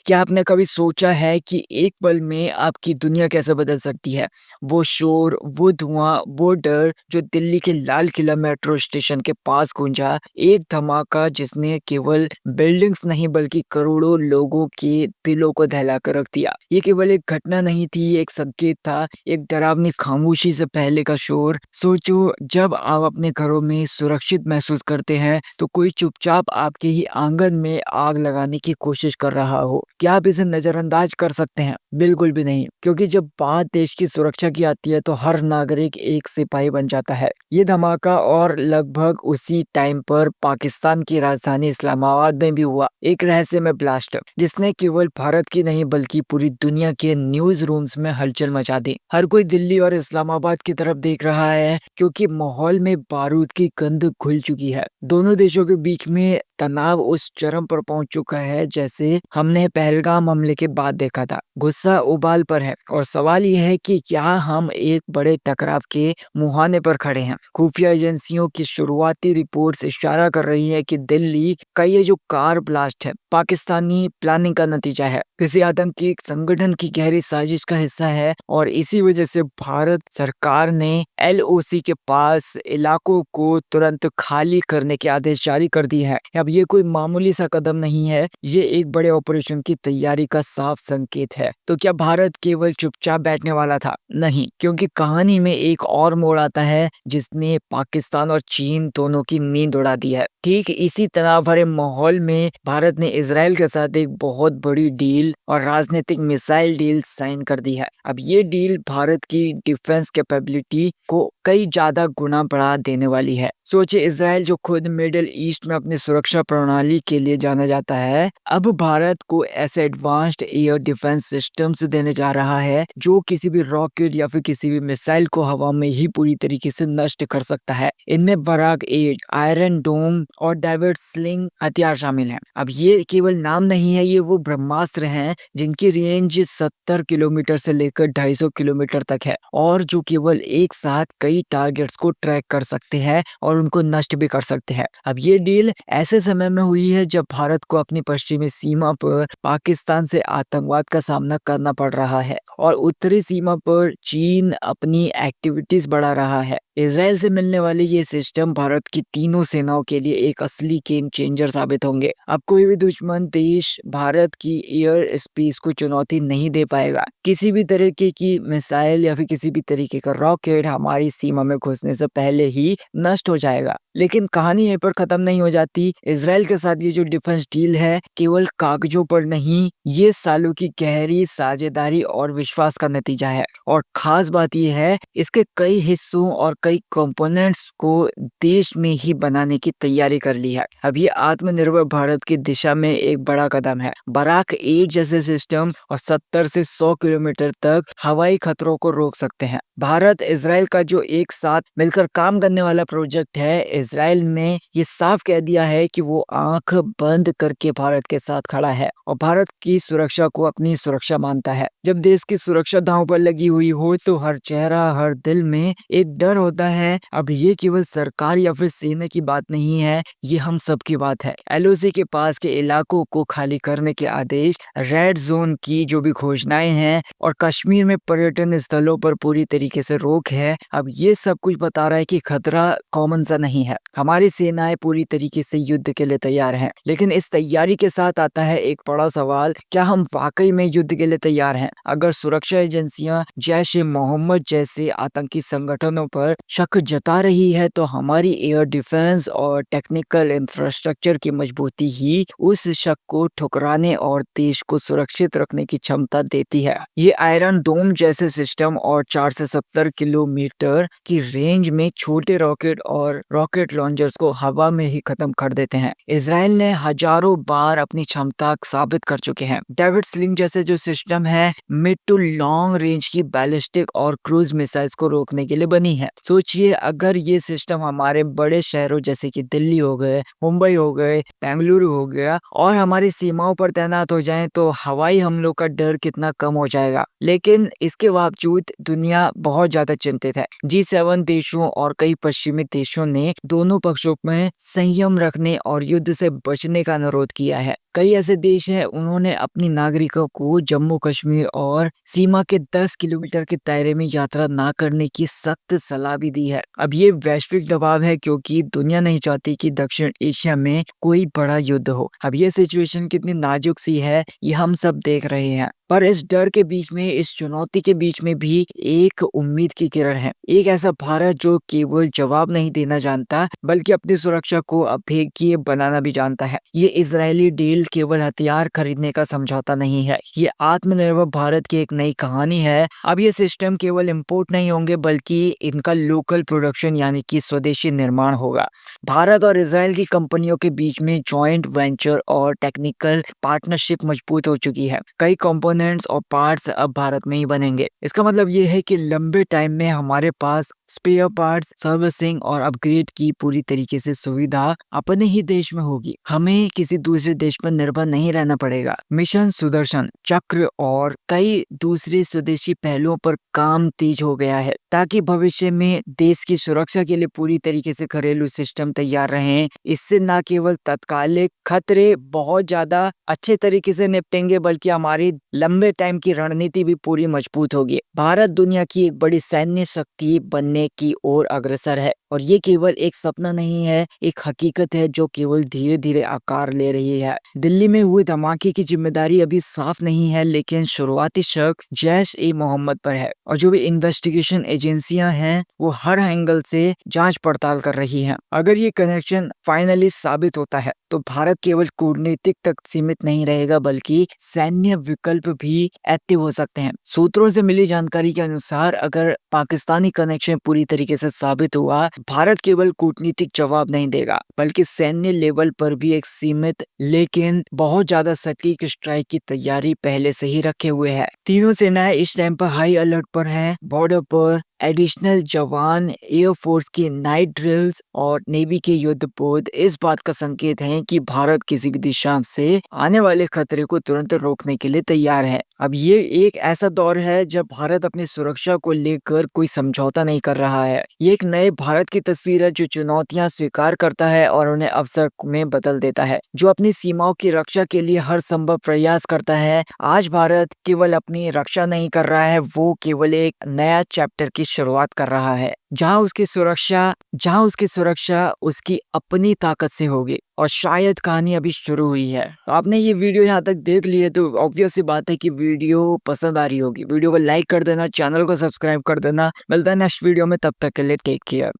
क्या आपने कभी सोचा है कि एक पल में आपकी दुनिया कैसे बदल सकती है? वो शोर, वो धुआँ, वो डर जो दिल्ली के लाल किला मेट्रो स्टेशन के पास गूंजा, एक धमाका जिसने केवल बिल्डिंग्स नहीं बल्कि करोड़ों लोगों के दिलों को दहला कर रख दिया। ये केवल एक घटना नहीं थी, ये एक संकेत था, एक डरावनी खामोशी से पहले का शोर। सोचो, जब आप अपने घरों में सुरक्षित महसूस करते हैं, तो कोई चुपचाप आपके ही आंगन में आग लगाने की कोशिश कर रहा हो। क्या आप इसे नज़रअंदाज कर सकते हैं? बिल्कुल भी नहीं, क्योंकि जब बात देश की सुरक्षा की आती है तो हर नागरिक एक सिपाही बन जाता है। ये धमाका और लगभग उसी टाइम पर पाकिस्तान की राजधानी इस्लामाबाद में भी हुआ। एक रहस्यमय ब्लास्ट जिसने केवल भारत की नहीं बल्कि पूरी दुनिया के न्यूज़ रूम्स में हलचल मचा दी। हर कोई दिल्ली और इस्लामाबाद की तरफ देख रहा है क्योंकि माहौल में बारूद की गंध घुल चुकी है। दोनों देशों के बीच में तनाव उस चरम पर पहुंच चुका है जैसे हमने पहलगाम हमले के बाद देखा था। गुस्सा उबाल पर है और सवाल यह है कि क्या हम एक बड़े टकराव के मुहाने पर खड़े हैं। खुफिया एजेंसियों की शुरुआती रिपोर्ट्स इशारा कर रही है कि दिल्ली का ये जो कार ब्लास्ट है पाकिस्तानी प्लानिंग का नतीजा है, किसी आतंकी संगठन की गहरी साजिश का हिस्सा है और इसी वजह से भारत सरकार ने एलओसी के पास इलाकों को तुरंत खाली करने के आदेश जारी कर दिए हैं। अब ये कोई मामूली सा कदम नहीं है, ये एक बड़े ऑपरेशन की तैयारी का साफ संकेत है। तो क्या भारत केवल चुपचाप बैठने वाला था? नहीं, क्योंकि कहानी में एक और मोड़ आता है जिसने पाकिस्तान और चीन दोनों की नींद उड़ा दी है। ठीक इसी तनाव भरे माहौल में भारत ने इजराइल के साथ एक बहुत बड़ी डील और राजनीतिक मिसाइल डील साइन कर दी है। अब ये डील भारत की डिफेंस कैपेबिलिटी को कई ज्यादा गुना बढ़ा देने वाली है। सोचिए, इजराइल जो खुद मिडिल ईस्ट में अपनी सुरक्षा प्रणाली के लिए जाना जाता है, अब भारत को ऐसे एडवांस्ड एयर डिफेंस सिस्टम्स देने जा रहा है जो किसी भी रॉकेट या फिर किसी भी मिसाइल को हवा में ही पूरी तरीके से नष्ट कर सकता है। इनमें बराक 8, आयरन डोम और डाइवर्ट स्लिंग हथियार शामिल हैं। अब ये केवल नाम नहीं है, ये वो ब्रह्मास्त्र हैं जिनकी रेंज 70 किलोमीटर से लेकर 250 किलोमीटर तक है और जो केवल एक साथ कई टारगेट्स को ट्रैक कर सकते हैं और उनको नष्ट भी कर सकते हैं। अब ये डील ऐसे समय में हुई है जब भारत को अपनी पश्चिमी सीमा पर पाकिस्तान से आतंकवाद का सामना करना पड़ रहा है और उत्तरी सीमा पर चीन अपनी एक्टिविटीज बढ़ा रहा है। इजराइल से मिलने वाले ये सिस्टम भारत की तीनों सेनाओं के लिए एक असली गेम चेंजर साबित होंगे। अब कोई भी दुश्मन देश भारत की एयर स्पेस को चुनौती नहीं दे पाएगा। किसी भी तरीके की मिसाइल या फिर किसी भी तरीके का रॉकेट हमारी सीमा में घुसने से पहले ही नष्ट हो जाएगा। लेकिन कहानी यहीं पर खत्म नहीं हो जाती। इजराइल के साथ ये जो डिफेंस डील है केवल कागजों पर नहीं, ये सालों की गहरी साझेदारी और विश्वास का नतीजा है। और खास बात यह है, इसके कई हिस्सों और कई कंपोनेंट्स को देश में ही बनाने की तैयारी कर ली है। अब ये आत्मनिर्भर भारत की दिशा में एक बड़ा कदम है। बराक 8 जैसे सिस्टम और 70 से 100 किलोमीटर तक हवाई खतरों को रोक सकते हैं। भारत इजराइल का जो एक साथ मिलकर काम करने वाला प्रोजेक्ट है, इजराइल ने ये साफ कह दिया है कि वो आंख बंद करके भारत के साथ खड़ा है और भारत की सुरक्षा को अपनी सुरक्षा मानता है। जब देश की सुरक्षा दांव पर लगी हुई हो तो हर चेहरा, हर दिल में एक डर होता है। अब ये केवल सरकार या फिर सेना की बात नहीं है, ये हम सब की बात है। एलओसी के पास के इलाकों को खाली करने के आदेश, रेड जोन की जो भी घोषणाएं हैं और कश्मीर में पर्यटन स्थलों पर पूरी तरीके से रोक है, अब ये सब कुछ बता रहा है कि खतरा कॉमन सा नहीं है। हमारी सेनाएं पूरी तरीके से युद्ध के लिए तैयार हैं। लेकिन इस तैयारी के साथ आता है एक बड़ा सवाल, क्या हम वाकई में युद्ध के लिए तैयार हैं? अगर सुरक्षा एजेंसियां जैश ए मोहम्मद जैसे आतंकी संगठनों पर शक जता रही है तो हमारी एयर डिफेंस और टेक्निकल इंफ्रास्ट्रक्चर की मजबूती ही उस शक को ठुकराने और देश को सुरक्षित रखने की क्षमता देती है। ये आयरन डोम जैसे सिस्टम और 4 से 70 किलोमीटर की रेंज में छोटे रॉकेट और रॉकेट लॉन्चर्स को हवा में ही खत्म कर देते हैं। इजराइल ने हजारों बार अपनी क्षमता साबित कर चुके हैं। डेविड स्लिंग जैसे जो सिस्टम है, मिड टू लॉन्ग रेंज की बैलिस्टिक और क्रूज मिसाइल्स को रोकने के लिए बनी है। सोचिए अगर ये सिस्टम हमारे बड़े शहरों जैसे कि दिल्ली हो गए, मुंबई हो गए, बेंगलुरु हो गया और हमारी सीमाओं पर तैनात हो जाएं तो हवाई हमलों का डर कितना कम हो जाएगा। लेकिन इसके बावजूद दुनिया बहुत ज्यादा चिंतित है। G7 देशों और कई पश्चिमी देशों ने दोनों पक्षों में संयम रखने और युद्ध से बचने का अनुरोध किया है। कई ऐसे देश हैं उन्होंने अपनी नागरिकों को जम्मू कश्मीर और सीमा के 10 किलोमीटर के दायरे में यात्रा ना करने की सख्त सलाह भी दी है। अब ये वैश्विक दबाव है क्योंकि दुनिया नहीं चाहती कि दक्षिण एशिया में कोई बड़ा युद्ध हो। अब ये सिचुएशन कितनी नाजुक सी है ये हम सब देख रहे हैं। पर इस डर के बीच में, इस चुनौती के बीच में भी एक उम्मीद की किरण है। एक ऐसा भारत जो केवल जवाब नहीं देना जानता बल्कि अपनी सुरक्षा को अभेद्य बनाना भी जानता है। ये इजरायली डील केवल हथियार खरीदने का समझौता नहीं है, ये आत्मनिर्भर भारत की एक नई कहानी है। अब ये सिस्टम केवल इंपोर्ट नहीं होंगे बल्कि इनका लोकल प्रोडक्शन यानी कि स्वदेशी निर्माण होगा। भारत और इजराइल की कंपनियों के बीच में जॉइंट वेंचर और टेक्निकल पार्टनरशिप मजबूत हो चुकी है। कई कंपोनेंट्स और पार्ट्स अब भारत में ही बनेंगे। इसका मतलब ये है कि लंबे टाइम में हमारे पास स्पेयर पार्ट्स, सर्विसिंग और अपग्रेड की पूरी तरीके से सुविधा अपने ही देश में होगी। हमें किसी दूसरे देश पर निर्भर नहीं रहना पड़ेगा। मिशन सुदर्शन चक्र और कई दूसरे स्वदेशी पहलुओं पर काम तेज हो गया है ताकि भविष्य में देश की सुरक्षा के लिए पूरी तरीके से घरेलू सिस्टम तैयार रहें। इससे न केवल तत्कालिक खतरे बहुत ज्यादा अच्छे तरीके से निपटेंगे बल्कि हमारी लंबे टाइम की रणनीति भी पूरी मजबूत होगी। भारत दुनिया की एक बड़ी सैन्य शक्ति बनने की ओर अग्रसर है और ये केवल एक सपना नहीं है, एक हकीकत है जो केवल धीरे धीरे आकार ले रही है। दिल्ली में हुए धमाके की जिम्मेदारी अभी साफ नहीं है लेकिन शुरुआती शक जैश-ए-मोहम्मद पर है और जो भी इन्वेस्टिगेशन एजेंसियां हैं वो हर एंगल से जांच पड़ताल कर रही हैं। अगर ये कनेक्शन फाइनली साबित होता है तो भारत केवल कूटनीतिक तक सीमित नहीं रहेगा बल्कि सैन्य विकल्प भी एक्टिव हो सकते हैं। सूत्रों से मिली जानकारी के अनुसार अगर पाकिस्तानी कनेक्शन पूरी तरीके से साबित हुआ, भारत केवल कूटनीतिक जवाब नहीं देगा बल्कि सैन्य लेवल पर भी एक सीमित लेकिन बहुत ज्यादा सटीक स्ट्राइक की तैयारी पहले से ही रखे हुए है। तीनों सेनाएं इस टाइम पर हाई अलर्ट पर हैं। बॉर्डर पर एडिशनल जवान, एयरफोर्स की नाइट ड्रिल्स और नेवी के युद्धपोत इस बात का संकेत हैं कि भारत किसी भी दिशा से आने वाले खतरे को तुरंत रोकने के लिए तैयार है। अब ये एक ऐसा दौर है जब भारत अपनी सुरक्षा को लेकर कोई समझौता नहीं कर रहा है। ये एक नए भारत की तस्वीर है जो चुनौतियां स्वीकार करता है और उन्हें अवसर में बदल देता है, जो अपनी सीमाओं की रक्षा के लिए हर संभव प्रयास करता है। आज भारत केवल अपनी रक्षा नहीं कर रहा है, वो केवल एक नया चैप्टर की शुरुआत कर रहा है जहां उसकी सुरक्षा उसकी अपनी ताकत से होगी और शायद कहानी अभी शुरू हुई है। तो आपने ये वीडियो यहाँ तक देख ली है तो ऑब्वियस सी बात है कि वीडियो पसंद आ रही होगी। वीडियो को लाइक कर देना, चैनल को सब्सक्राइब कर देना। मिलता है नेक्स्ट वीडियो में, तब तक के लिए टेक केयर।